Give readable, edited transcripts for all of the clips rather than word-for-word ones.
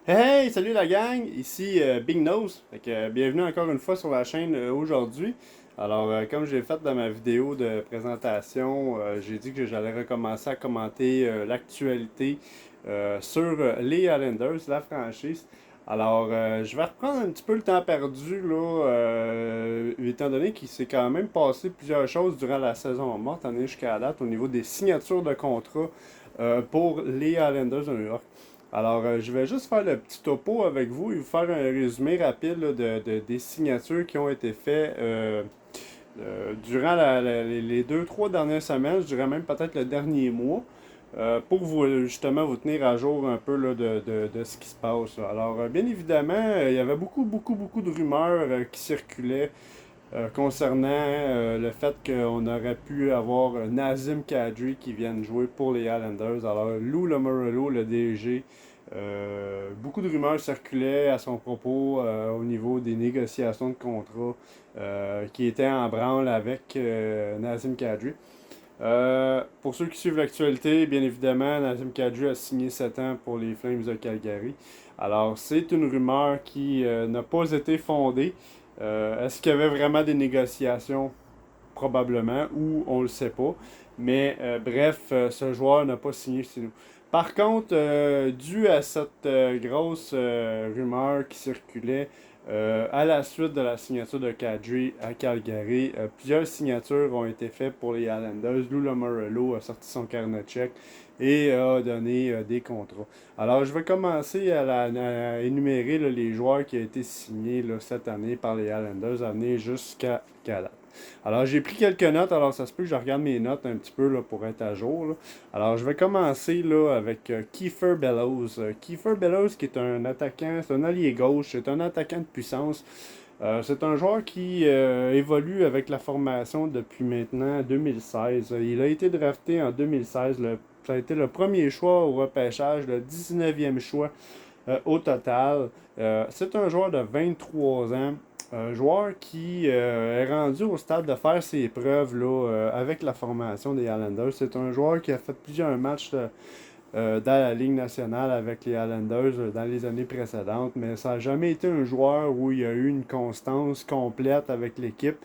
Hey, salut la gang, ici Big Nose. Bienvenue encore une fois sur la chaîne aujourd'hui. Comme j'ai fait dans ma vidéo de présentation, j'ai dit que j'allais recommencer à commenter l'actualité sur les Islanders, la franchise. Je vais reprendre un petit peu le temps perdu, là, étant donné qu'il s'est quand même passé plusieurs choses durant la saison morte, année jusqu'à la date, au niveau des signatures de contrats pour les Islanders de New York. Je vais juste faire le petit topo avec vous et vous faire un résumé rapide là, des signatures qui ont été faites durant les 2, 3 dernières semaines, je dirais même peut-être le dernier mois, pour vous justement vous tenir à jour un peu là, de ce qui se passe. Bien évidemment, il y avait beaucoup de rumeurs qui circulaient concernant le fait qu'on aurait pu avoir Nazem Kadri qui vienne jouer pour les Islanders. Alors, Lou Lamoriello, le DG, beaucoup de rumeurs circulaient à son propos au niveau des négociations de contrat qui étaient en branle avec Nazem Kadri. Pour ceux qui suivent l'actualité, bien évidemment, Nazem Kadri a signé 7 ans pour les Flames de Calgary. Alors, c'est une rumeur qui n'a pas été fondée. Est-ce qu'il y avait vraiment des négociations? Probablement, ou on le sait pas. Mais ce joueur n'a pas signé chez nous. Par contre, dû à cette grosse rumeur qui circulait à la suite de la signature de Kadri à Calgary, plusieurs signatures ont été faites pour les Islanders. Lou Lamoriello a sorti son carnet de chèques et a donné des contrats. Alors, je vais commencer à énumérer là, les joueurs qui ont été signés là, cette année par les Islanders, année jusqu'à date. Alors, j'ai pris quelques notes, alors ça se peut que je regarde mes notes un petit peu là, pour être à jour. Là. Alors, je vais commencer là, avec Kiefer Bellows. Kiefer Bellows, qui est un attaquant, c'est un allié gauche, c'est un attaquant de puissance. C'est un joueur qui évolue avec la formation depuis maintenant 2016. Il a été drafté en 2016. Ça a été le premier choix au repêchage, le 19e choix au total. C'est un joueur de 23 ans. Un joueur qui est rendu au stade de faire ses preuves là, avec la formation des Islanders. C'est un joueur qui a fait plusieurs matchs dans la Ligue nationale avec les Islanders dans les années précédentes, mais ça n'a jamais été un joueur où il y a eu une constance complète avec l'équipe.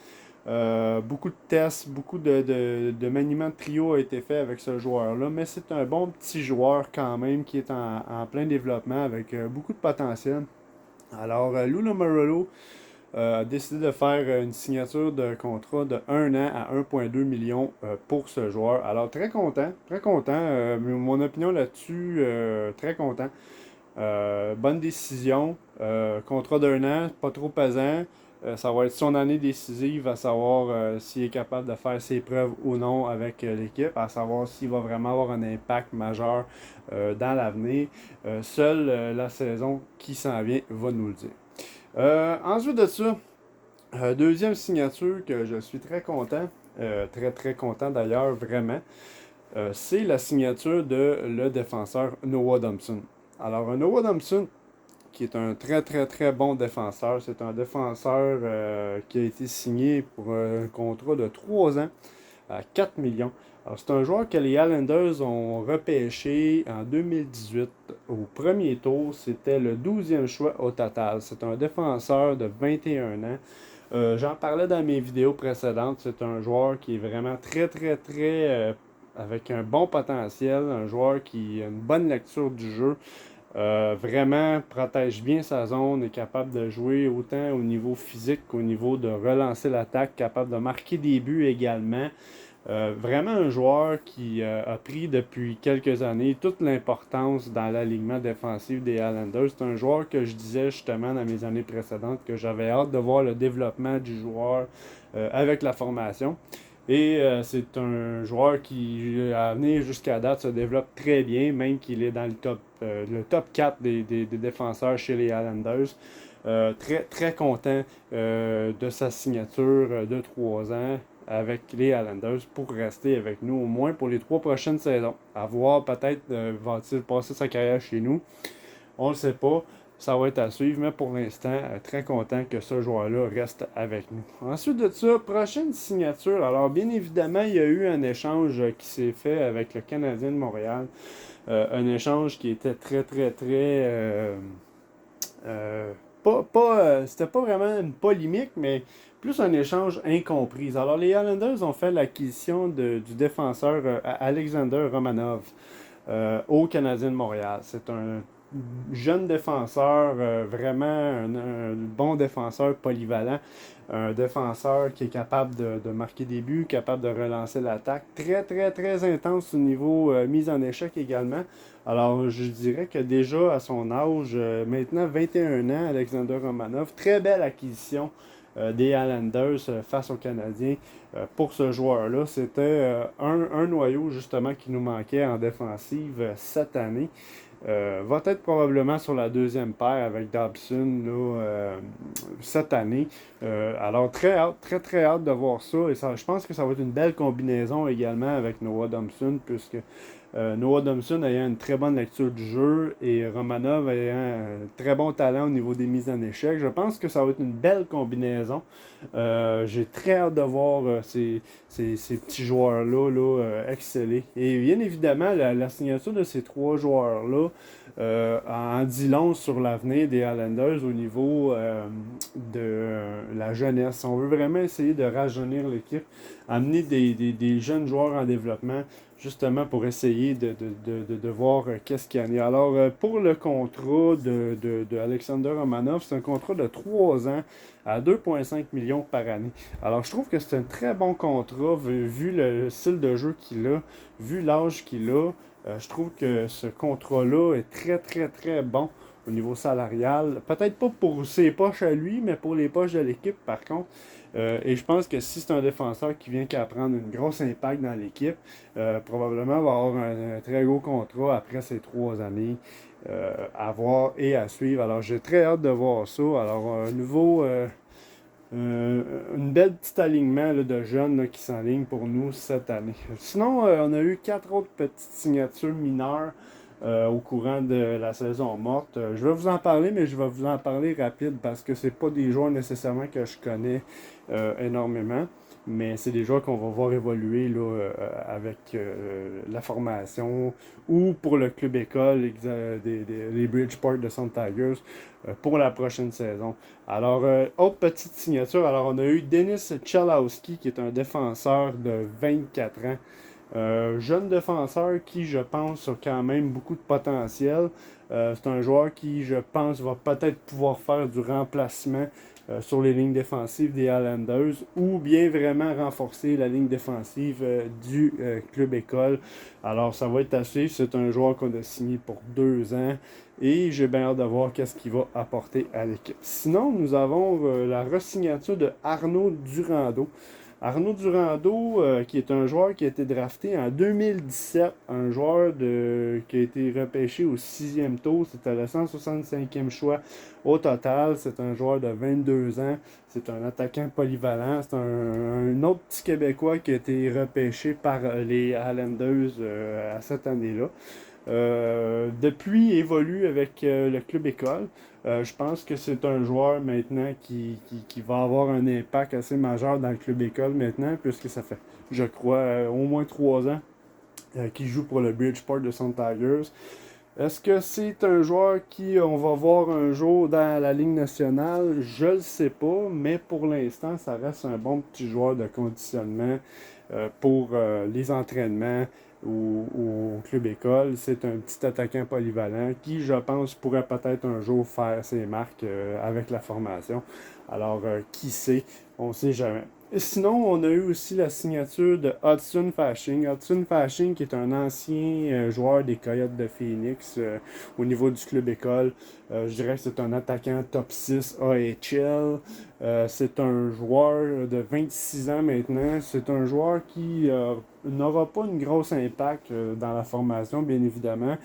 Beaucoup de tests, beaucoup de maniements de trio a été fait avec ce joueur-là, mais c'est un bon petit joueur quand même qui est en plein développement avec beaucoup de potentiel. Lou Lamoriello a décidé de faire une signature de contrat de 1 an à 1,2 million pour ce joueur. Alors, très content, très content. Mon opinion là-dessus, très content. Bonne décision. Contrat d'1 an, pas trop pesant. Ça va être son année décisive, à savoir s'il est capable de faire ses preuves ou non avec l'équipe, à savoir s'il va vraiment avoir un impact majeur dans l'avenir. Seule la saison qui s'en vient va nous le dire. Ensuite de ça, deuxième signature que je suis très content, très content d'ailleurs, vraiment, c'est la signature de le défenseur Noah Thompson. Noah Thompson, qui est un très bon défenseur, c'est un défenseur qui a été signé pour un contrat de 3 ans à 4 millions. Alors, c'est un joueur que les Islanders ont repêché en 2018 au premier tour. C'était le 12e choix au total. C'est un défenseur de 21 ans. J'en parlais dans mes vidéos précédentes. C'est un joueur qui est vraiment avec un bon potentiel. Un joueur qui a une bonne lecture du jeu. Vraiment protège bien sa zone, est capable de jouer autant au niveau physique qu'au niveau de relancer l'attaque, capable de marquer des buts également. Vraiment un joueur qui a pris depuis quelques années toute l'importance dans l'alignement défensif des Islanders. C'est un joueur que je disais justement dans mes années précédentes que j'avais hâte de voir le développement du joueur avec la formation. Et c'est un joueur qui, à venir jusqu'à date, se développe très bien, même qu'il est dans le top 4 des défenseurs chez les Islanders. Très content de sa signature de 3 ans avec les Islanders pour rester avec nous au moins pour les 3 prochaines saisons. À voir peut-être va-t-il passer sa carrière chez nous. On ne le sait pas. Ça va être à suivre, mais pour l'instant, très content que ce joueur-là reste avec nous. Ensuite de ça, prochaine signature. Alors, bien évidemment, il y a eu un échange qui s'est fait avec le Canadien de Montréal. Un échange qui était très C'était pas vraiment une polémique, mais plus un échange incompris. Alors, les Islanders ont fait l'acquisition du défenseur Alexander Romanov au Canadien de Montréal. C'est un jeune défenseur, vraiment un bon défenseur polyvalent, un défenseur qui est capable de marquer des buts, capable de relancer l'attaque, très très très intense au niveau mise en échec également. Alors je dirais que déjà à son âge, maintenant 21 ans, Alexander Romanov, très belle acquisition des Islanders face aux Canadiens pour ce joueur-là. C'était un noyau justement qui nous manquait en défensive cette année. Va être probablement sur la deuxième paire avec Dobson là, cette année. Alors très hâte, très très hâte de voir ça. Et ça, je pense que ça va être une belle combinaison également avec Noah Dobson, puisque Noah Dobson ayant une très bonne lecture du jeu et Romanov ayant un très bon talent au niveau des mises en échec. Je pense que ça va être une belle combinaison. J'ai très hâte de voir ces petits joueurs-là exceller. Et bien évidemment, la signature de ces trois joueurs-là en dit long sur l'avenir des Highlanders au niveau de la jeunesse. On veut vraiment essayer de rajeunir l'équipe, amener des jeunes joueurs en développement, justement pour essayer de voir qu'est-ce qu'il y en a. Alors, pour le contrat de Alexander Romanov, c'est un contrat de 3 ans à 2,5 millions par année. Alors, je trouve que c'est un très bon contrat, vu le style de jeu qu'il a, vu l'âge qu'il a. Je trouve que ce contrat-là est très, très, très bon au niveau salarial. Peut-être pas pour ses poches à lui, mais pour les poches de l'équipe, par contre. Et je pense que si c'est un défenseur qui vient qu'à prendre une grosse impact dans l'équipe, probablement va avoir un très gros contrat après ces 3 années à voir et à suivre. Alors j'ai très hâte de voir ça. Alors un nouveau, une belle petite alignement là, de jeunes là, qui s'enlignent pour nous cette année. Sinon, on a eu 4 autres petites signatures mineures au courant de la saison morte. Je vais vous en parler, mais je vais vous en parler rapide parce que c'est pas des joueurs nécessairement que je connais énormément. Mais c'est des joueurs qu'on va voir évoluer là, avec la formation ou pour le club école les Bridgeport de Sun Tigers pour la prochaine saison. Alors, autre petite signature. Alors, on a eu Denis Chalowski qui est un défenseur de 24 ans. Jeune défenseur qui, je pense, a quand même beaucoup de potentiel. C'est un joueur qui, je pense, va peut-être pouvoir faire du remplacement sur les lignes défensives des Highlanders ou bien vraiment renforcer la ligne défensive du club école. Alors, ça va être assez. C'est un joueur qu'on a signé pour 2 ans et j'ai bien hâte de voir qu'est-ce qu'il va apporter à l'équipe. Sinon, nous avons la resignature de Arnaud Durando. Arnaud Durando, qui est un joueur qui a été drafté en 2017, un joueur qui a été repêché au 6e tour, c'était le 165e choix au total. C'est un joueur de 22 ans, c'est un attaquant polyvalent, c'est un autre petit Québécois qui a été repêché par les Highlanders à cette année-là. Depuis, il évolue avec le club école. Je pense que c'est un joueur maintenant qui va avoir un impact assez majeur dans le club école maintenant, puisque ça fait, je crois, au moins 3 ans qu'il joue pour le Bridgeport de Sun Tigers. Est-ce que c'est un joueur qui on va voir un jour dans la Ligue nationale? Je le sais pas, mais pour l'instant, ça reste un bon petit joueur de conditionnement pour les entraînements au club école. C'est un petit attaquant polyvalent qui, je pense, pourrait peut-être un jour faire ses marques avec la formation. Alors, qui sait? On ne sait jamais. Et sinon, on a eu aussi la signature de Hudson Fasching. Hudson Fasching, qui est un ancien joueur des Coyotes de Phoenix au niveau du club école. Je dirais que c'est un attaquant top 6 AHL. C'est un joueur de 26 ans maintenant. C'est un joueur qui n'aura pas une grosse impact dans la formation, bien évidemment.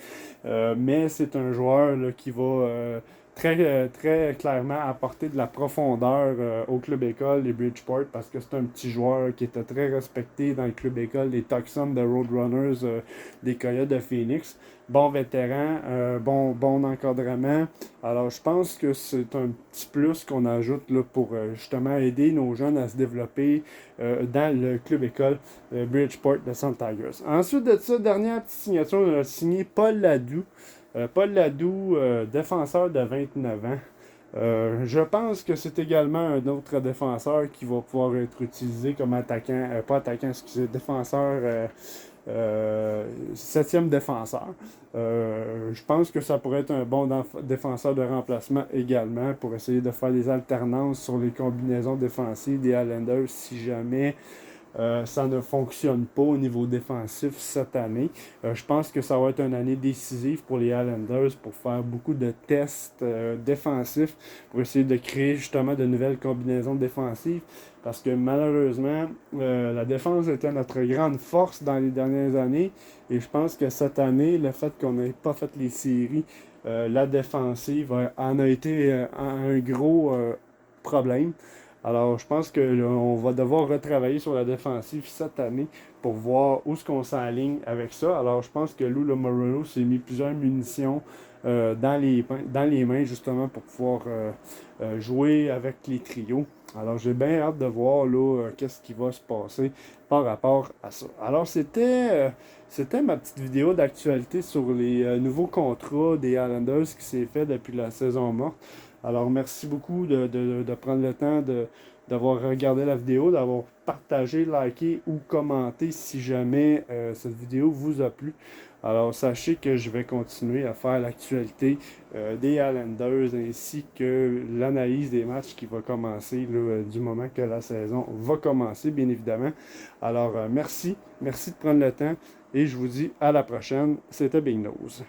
Mais c'est un joueur là, qui va très clairement apporter de la profondeur au club école des Bridgeport parce que c'est un petit joueur qui était très respecté dans le club école des Tucson de Roadrunners des Coyotes de Phoenix. Bon vétéran, bon encadrement. Alors je pense que c'est un petit plus qu'on ajoute là, pour justement aider nos jeunes à se développer dans le club école Bridgeport de Sun Tigers. Ensuite de ça, dernière petite signature, on a signé Paul Ladoux. Paul Ladoux, défenseur de 29 ans. Je pense que c'est également un autre défenseur qui va pouvoir être utilisé comme attaquant, pas attaquant, excusez, défenseur, septième défenseur. Je pense que ça pourrait être un bon défenseur de remplacement également pour essayer de faire des alternances sur les combinaisons défensives des Highlanders si jamais ça ne fonctionne pas au niveau défensif cette année. Je pense que ça va être une année décisive pour les Highlanders pour faire beaucoup de tests défensifs pour essayer de créer justement de nouvelles combinaisons défensives. Parce que malheureusement, la défense était notre grande force dans les dernières années. Et je pense que cette année, le fait qu'on n'ait pas fait les séries, la défensive en a été un gros problème. Alors, je pense que là, on va devoir retravailler sur la défensive cette année pour voir où est-ce qu'on s'aligne avec ça. Alors, je pense que Lou Lamoriello s'est mis plusieurs munitions dans les mains justement pour pouvoir jouer avec les trios. Alors, j'ai bien hâte de voir là, qu'est-ce qui va se passer par rapport à ça. Alors, c'était ma petite vidéo d'actualité sur les nouveaux contrats des Islanders qui s'est fait depuis la saison morte. Alors, merci beaucoup de prendre le temps d'avoir regardé la vidéo, d'avoir partagé, liké ou commenté si jamais cette vidéo vous a plu. Alors, sachez que je vais continuer à faire l'actualité des Highlanders ainsi que l'analyse des matchs qui va commencer là, du moment que la saison va commencer, bien évidemment. Alors, merci de prendre le temps et je vous dis à la prochaine. C'était Big Nose.